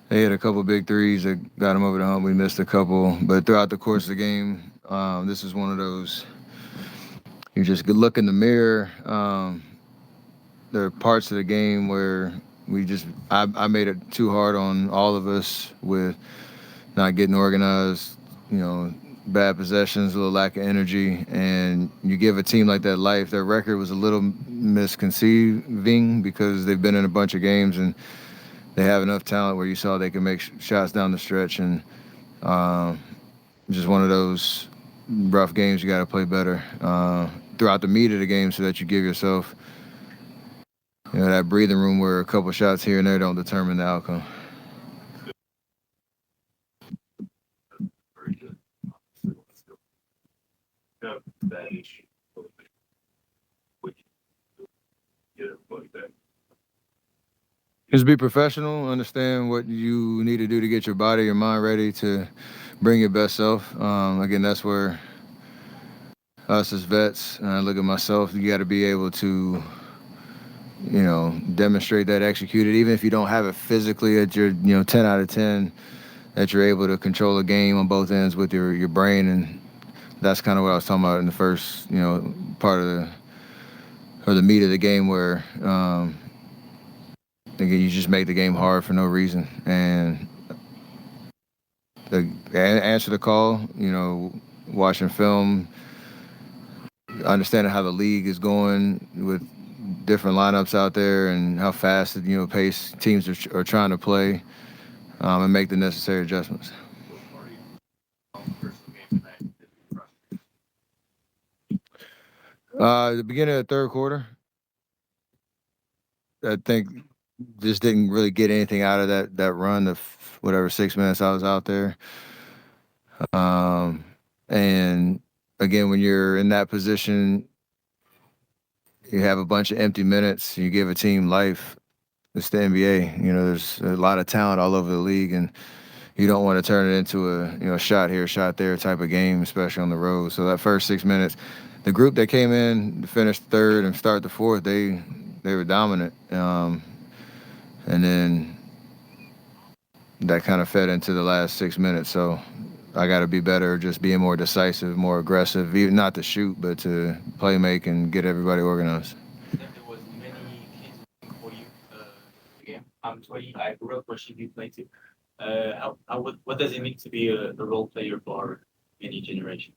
They hit a couple big threes that got them over the hump. We missed a couple, but throughout the course of the game, this is one of those. You just look in the mirror. There are parts of the game where I made it too hard on all of us with not getting organized, bad possessions, a little lack of energy, and you give a team like that life. Their record was a little misconceiving because they've been in a bunch of games and they have enough talent where you saw they can make shots down the stretch, and just one of those rough games you got to play better throughout the meat of the game so that you give yourself that breathing room where a couple shots here and there don't determine the outcome. Just be professional, understand what you need to do to get your body, your mind ready to bring your best self. Again, that's where us as vets, and I look at myself, you got to be able to, demonstrate that, execute it, even if you don't have it physically at your, 10 out of 10, that you're able to control a game on both ends with your brain. And that's kind of what I was talking about in the first, part of the meat of the game where, again, you just make the game hard for no reason. And answer the call, watching film, understanding how the league is going with different lineups out there and how fast, pace teams are trying to play, and make the necessary adjustments. The beginning of the third quarter, I think just didn't really get anything out of that run of whatever 6 minutes I was out there. And again, when you're in that position, you have a bunch of empty minutes. You give a team life. It's the NBA. There's a lot of talent all over the league, and you don't want to turn it into a shot here, shot there type of game, especially on the road. So that first 6 minutes, the group that came in to finish third and start the fourth, they were dominant. And then that kind of fed into the last 6 minutes. So I got to be better, just being more decisive, more aggressive, even not to shoot, but to play make and get everybody organized. There was many kids for you game. I'm 20. I grew up watching you play too. What does it mean to be a role player for any generation?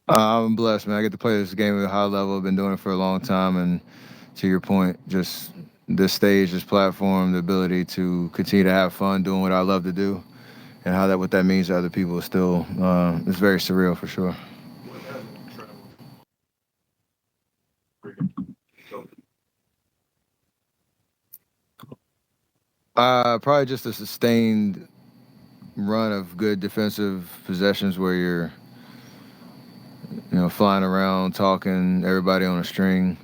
I'm blessed, man. I get to play this game at a high level. I've been doing it for a long time, and to your point, just this stage, this platform, the ability to continue to have fun doing what I love to do, and what that means to other people is still it's very surreal for sure. Probably just a sustained run of good defensive possessions where you're, flying around, talking, everybody on a string.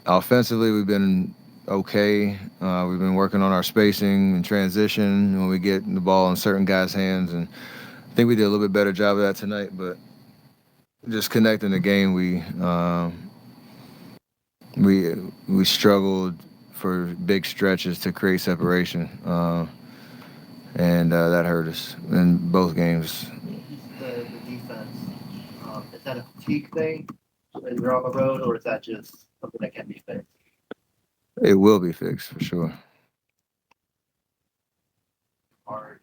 Offensively, we've been okay. We've been working on our spacing and transition when we get the ball in certain guys' hands, and I think we did a little bit better job of that tonight. But just connecting the game, we struggled for big stretches to create separation, and that hurt us in both games. The defense, is that a fatigue thing when you're on the road, or is that just something that can be fixed? It will be fixed for sure. Hard.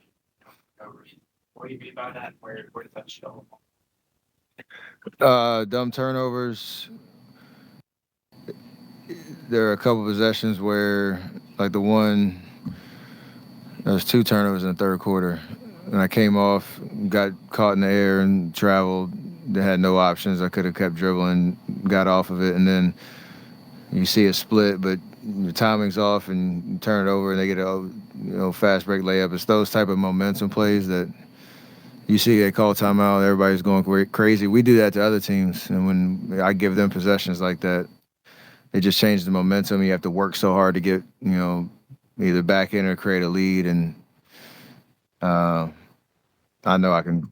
What do you mean by that? Where does that show? Dumb turnovers. There are a couple possessions where, like there was 2 turnovers in the third quarter, and I came off, got caught in the air and traveled. They had no options. I could have kept dribbling, got off of it, and then you see a split, but the timing's off, and you turn it over, and they get a fast break layup. It's those type of momentum plays that you see they call timeout, everybody's going crazy. We do that to other teams, and when I give them possessions like that, it just changes the momentum. You have to work so hard to get, either back in or create a lead, and I know I can